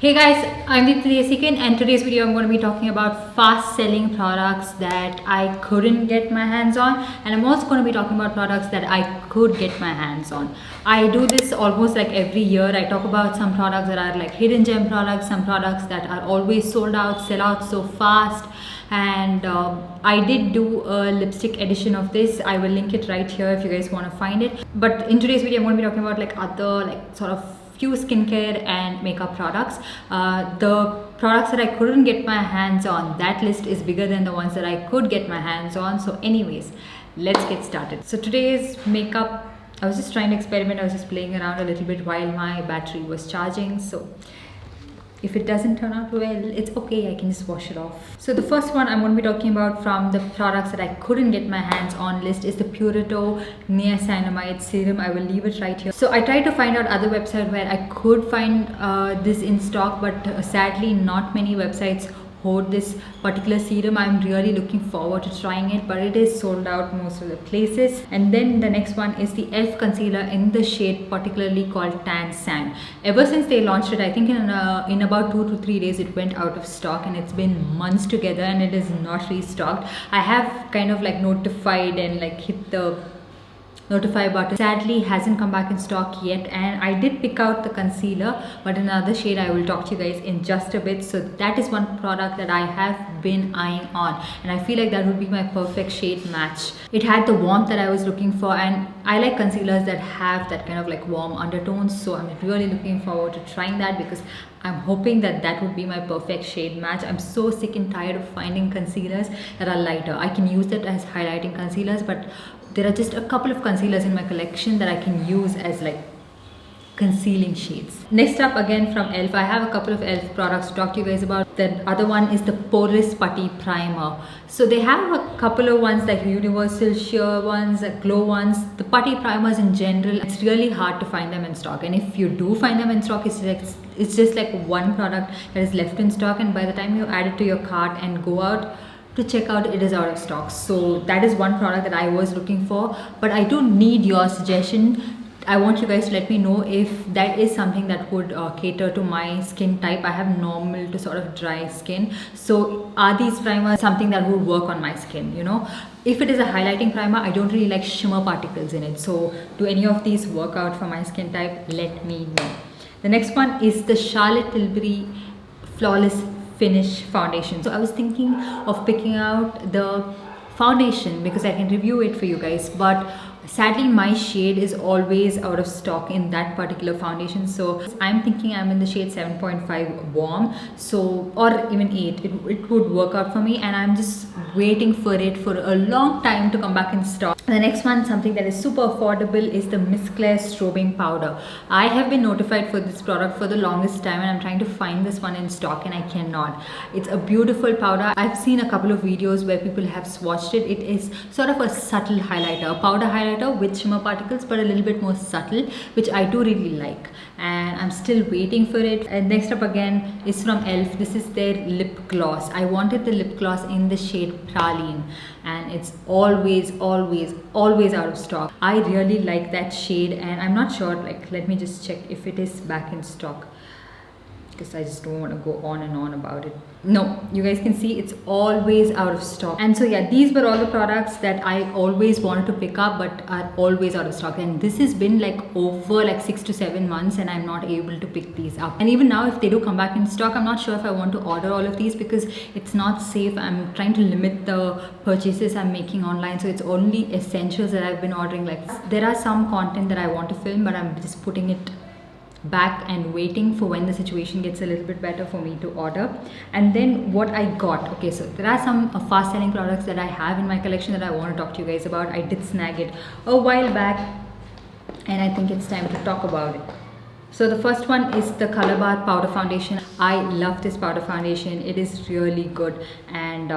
Hey guys, I'm Deepthi Desikan and today's video I'm going to be talking about fast selling products that I couldn't get my hands on, and I'm also going to be talking about products that I could get my hands on. I do this almost like every year. I talk about some products that are like hidden gem products, some products that are always sold out, sell out so fast, and I did do a lipstick edition of this. I will link it right here if you guys want to find it. But in today's video I'm going to be talking about like other like sort of few skincare and makeup products. The products that I couldn't get my hands on, that list is bigger than the ones that I could get my hands on. So anyways, let's get started. So today's makeup, I was just trying to experiment. I was just playing around a little bit while my battery was charging. So if it doesn't turn out well, it's okay, I can just wash it off. So the first one I'm going to be talking about from the products that I couldn't get my hands on list is the Purito Niacinamide Serum. I will leave it right here. So I tried to find out other website where I could find this in stock, but sadly not many websites hold this particular serum. I'm really looking forward to trying it, but it is sold out most of the places. And then the next one is the e.l.f. concealer in the shade particularly called Tan Sand. Ever since they launched it, I think in about 2 to 3 days it went out of stock, and it's been months together and it is not restocked. I have kind of like notified and like hit the notify button. Sadly hasn't come back in stock yet, and I did pick out the concealer, but another shade I will talk to you guys in just a bit. So that is one product that I have been eyeing on, and I feel like that would be my perfect shade match. It had the warmth that I was looking for, and I like concealers that have that kind of like warm undertones, so I'm really looking forward to trying that because I'm hoping that that would be my perfect shade match. I'm so sick and tired of finding concealers that are lighter. I can use that as highlighting concealers, but there are just a couple of concealers in my collection that I can use as like concealing shades. Next up, again from e.l.f. I have a couple of e.l.f. products to talk to you guys about. The other one is the Poreless Putty Primer. So they have a couple of ones like universal sheer ones, glow ones. The putty primers in general, it's really hard to find them in stock, and if you do find them in stock, it's just like one product that is left in stock, and by the time you add it to your cart and go out to check out, it is out of stock. So that is one product that I was looking for, but I do need your suggestion. I want you guys to let me know if that is something that would cater to my skin type. I have normal to sort of dry skin, so are these primers something that would work on my skin? You know, if it is a highlighting primer, I don't really like shimmer particles in it, so do any of these work out for my skin type? Let me know. The next one is the Charlotte Tilbury Flawless Finish foundation. So I was thinking of picking out the foundation because I can review it for you guys, but sadly my shade is always out of stock in that particular foundation. So I'm thinking I'm in the shade 7.5 warm, so or even 8, it would work out for me, and I'm just waiting for it for a long time to come back in stock. The next one, something that is super affordable, is the Miss Claire strobing powder. I have been notified for this product for the longest time, and I'm trying to find this one in stock and I cannot. It's a beautiful powder. I've seen a couple of videos where people have swatched it. It is sort of a subtle highlighter, a powder highlighter with shimmer particles, but a little bit more subtle, which I do really like, and I'm still waiting for it. And next up again is from e.l.f. This is their lip gloss. I wanted the lip gloss in the shade Praline, and it's always out of stock. I really like that shade, and I'm not sure, like, let me just check if it is back in stock, because I just don't want to go on and on about it. No, you guys can see it's always out of stock. And so yeah, these were all the products that I always wanted to pick up but are always out of stock, and this has been like over like 6 to 7 months and I'm not able to pick these up. And even now, if they do come back in stock, I'm not sure if I want to order all of these because it's not safe. I'm trying to limit the purchases I'm making online, so it's only essentials that I've been ordering. Like, there are some content that I want to film, but I'm just putting it back and waiting for when the situation gets a little bit better for me to order. And then what I got, okay, so there are some fast selling products that I have in my collection that I want to talk to you guys about. I did snag it a while back, and I think it's time to talk about it. So the first one is the Colorbar powder foundation. I love this powder foundation. It is really good, and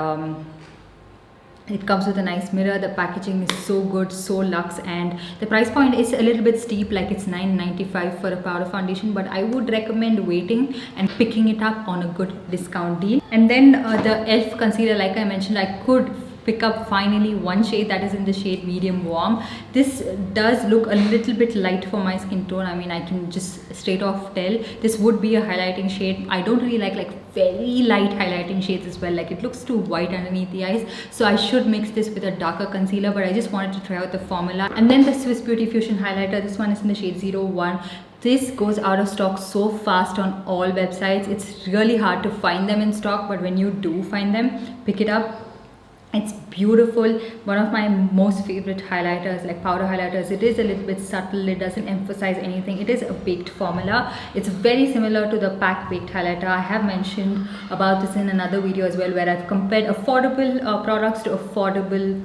it comes with a nice mirror. The packaging is so good, so luxe, and the price point is a little bit steep, like it's $9.95 for a powder foundation, but I would recommend waiting and picking it up on a good discount deal. And then the e.l.f. concealer, like I mentioned, I could pick up finally one shade that is in the shade medium warm. This does look a little bit light for my skin tone. I mean, I can just straight off tell this would be a highlighting shade. I don't really like very light highlighting shades as well. Like, it looks too white underneath the eyes, so I should mix this with a darker concealer, but I just wanted to try out the formula. And then the Swiss Beauty Fusion highlighter, this one is in the shade 01. This goes out of stock so fast on all websites. It's really hard to find them in stock, but when you do find them, pick it up. It's beautiful. One of my most favorite highlighters, like powder highlighters. It is a little bit subtle. It doesn't emphasize anything. It is a baked formula. It's very similar to the PAC baked highlighter. I have mentioned about this in another video as well, where I've compared affordable products to affordable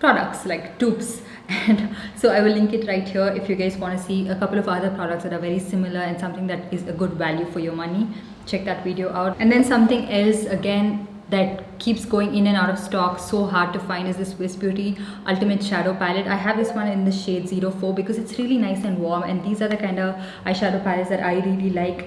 products like dupes. And so I will link it right here if you guys want to see a couple of other products that are very similar and something that is a good value for your money. Check that video out. And then something else again that keeps going in and out of stock, so hard to find, is the Swiss Beauty Ultimate Shadow Palette. I have this one in the shade 04 because it's really nice and warm, and these are the kind of eyeshadow palettes that I really like.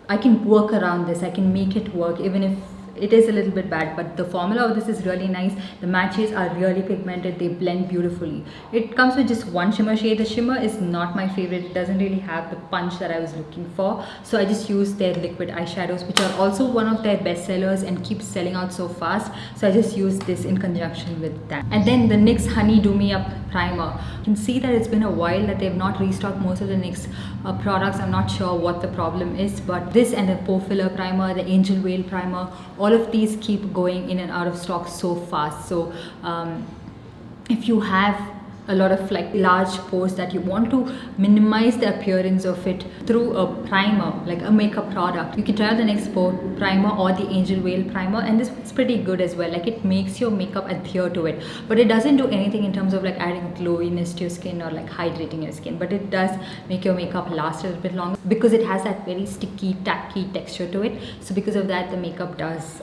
I can work around this, I can make it work even if it is a little bit bad, but the formula of this is really nice. The matches are really pigmented, they blend beautifully. It comes with just one shimmer shade. The shimmer is not my favorite. It doesn't really have the punch that I was looking for, so I just used their liquid eyeshadows, which are also one of their best sellers and keep selling out so fast, so I just used this in conjunction with that. And then the NYX Honey Do Me Up primer. You can see that it's been a while that they've not restocked most of the NYX products. I'm not sure what the problem is, but this and the Pore Filler primer, the Angel Veil primer, all of these keep going in and out of stock so fast. So if you have a lot of like large pores that you want to minimize the appearance of it through a primer, like a makeup product, you can try out the NYX Pore primer or the Angel Veil primer, and this is pretty good as well. Like, it makes your makeup adhere to it, but it doesn't do anything in terms of like adding glowiness to your skin or like hydrating your skin, but it does make your makeup last a little bit longer because it has that very sticky, tacky texture to it. So because of that, the makeup does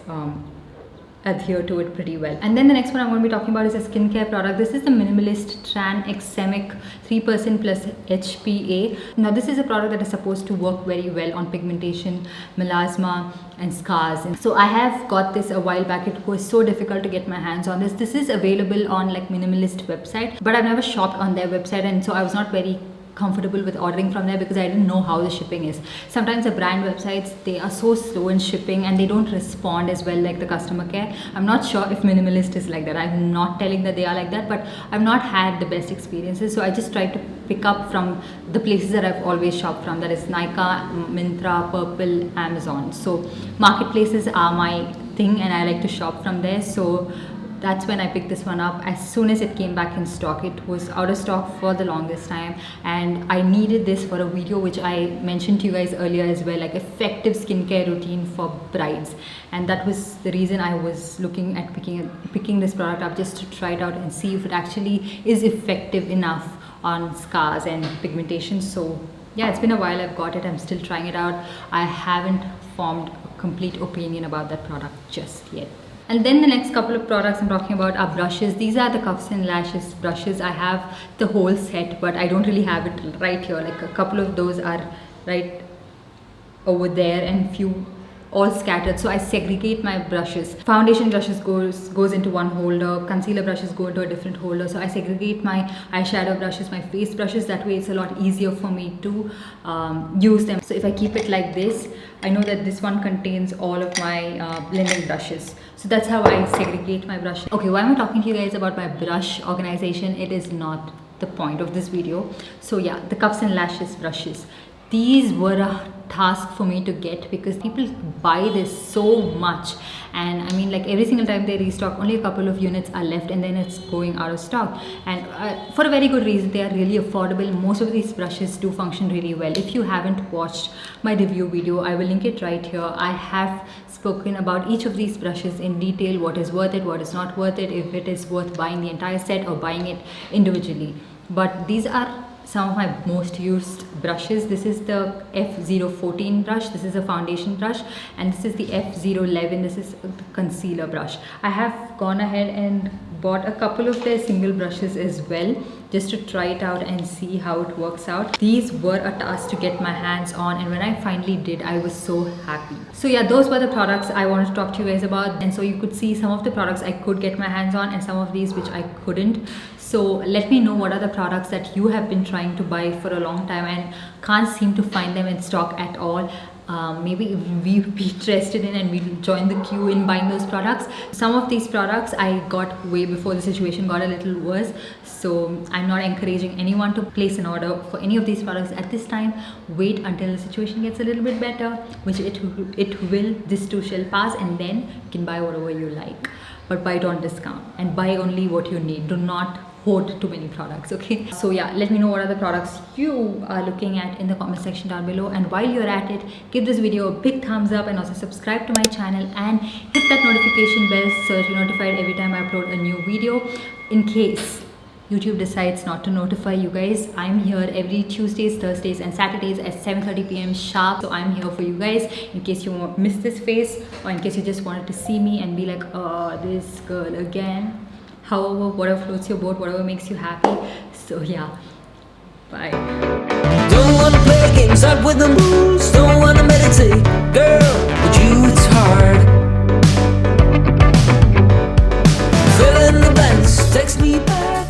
adhere to it pretty well. And then the next one I'm going to be talking about is a skincare product. This is the Minimalist Tranexamic 3% plus HPA. Now, this is a product that is supposed to work very well on pigmentation, melasma and scars. And so I have got this a while back. It was so difficult to get my hands on this. This is available on like Minimalist website, but I've never shopped on their website, and so I was not very comfortable with ordering from there because I didn't know how the shipping is. Sometimes the brand websites, they are so slow in shipping and they don't respond as well like the customer care. I'm not sure if Minimalist is like that. I'm not telling that they are like that, but I've not had the best experiences, so I just tried to pick up from the places that I've always shopped from, that is Nykaa, Myntra, Purple, Amazon. So marketplaces are my thing and I like to shop from there. So that's when I picked this one up. As soon as it came back in stock, it was out of stock for the longest time, and I needed this for a video which I mentioned to you guys earlier as well, like effective skincare routine for brides, and that was the reason I was looking at picking this product up, just to try it out and see if it actually is effective enough on scars and pigmentation. So yeah, it's been a while I've got it. I'm still trying it out. I haven't formed a complete opinion about that product just yet. And then the next couple of products I'm talking about are brushes. These are the Cuffs and Lashes brushes. I have the whole set, but I don't really have it right here. Like, a couple of those are right over there and few all scattered, so I segregate my brushes. Foundation brushes goes into one holder, concealer brushes go into a different holder, so I segregate my eyeshadow brushes, my face brushes. That way it's a lot easier for me to use them. So if I keep it like this, I know that this one contains all of my blending brushes. So that's how I segregate my brushes. Okay, why am I talking to you guys about my brush organization? It is not the point of this video. So yeah, the Cuffs and Lashes brushes. These were a task for me to get because people buy this so much, and I mean, like, every single time they restock, only a couple of units are left and then it's going out of stock, and for a very good reason. They are really affordable. Most of these brushes do function really well. If you haven't watched my review video, I will link it right here. I have spoken about each of these brushes in detail, what is worth it, what is not worth it, if it is worth buying the entire set or buying it individually. But these are some of my most used brushes. This is the F014 brush, this is a foundation brush, and this is the F011, this is the concealer brush. I have gone ahead and bought a couple of their single brushes as well, just to try it out and see how it works out. These were a task to get my hands on, and when I finally did, I was so happy. So yeah, those were the products I wanted to talk to you guys about. And so you could see some of the products I could get my hands on and some of these which I couldn't. So let me know what are the products that you have been trying to buy for a long time and can't seem to find them in stock at all. Maybe we'll be interested in and we'll join the queue in buying those products. Some of these products I got way before the situation got a little worse, so I'm not encouraging anyone to place an order for any of these products at this time. Wait until the situation gets a little bit better, which it will. This too shall pass, and then you can buy whatever you like, but buy it on discount and buy only what you need. Do not hoard too many products, okay? So yeah, let me know what are the products you are looking at in the comment section down below. And while you're at it, give this video a big thumbs up and also subscribe to my channel and hit that notification bell so that you're notified every time I upload a new video. In case YouTube decides not to notify you guys, I'm here every Tuesdays, Thursdays and Saturdays at 7:30 p.m. sharp. So I'm here for you guys in case you missed this face, or in case you just wanted to see me and be like, oh, this girl again. However, whatever floats your boat, whatever makes you happy. So yeah, bye. Don't wanna play games out with the moves, don't wanna meditate, girl, with you it's hard. Fill in the blanks, text me back.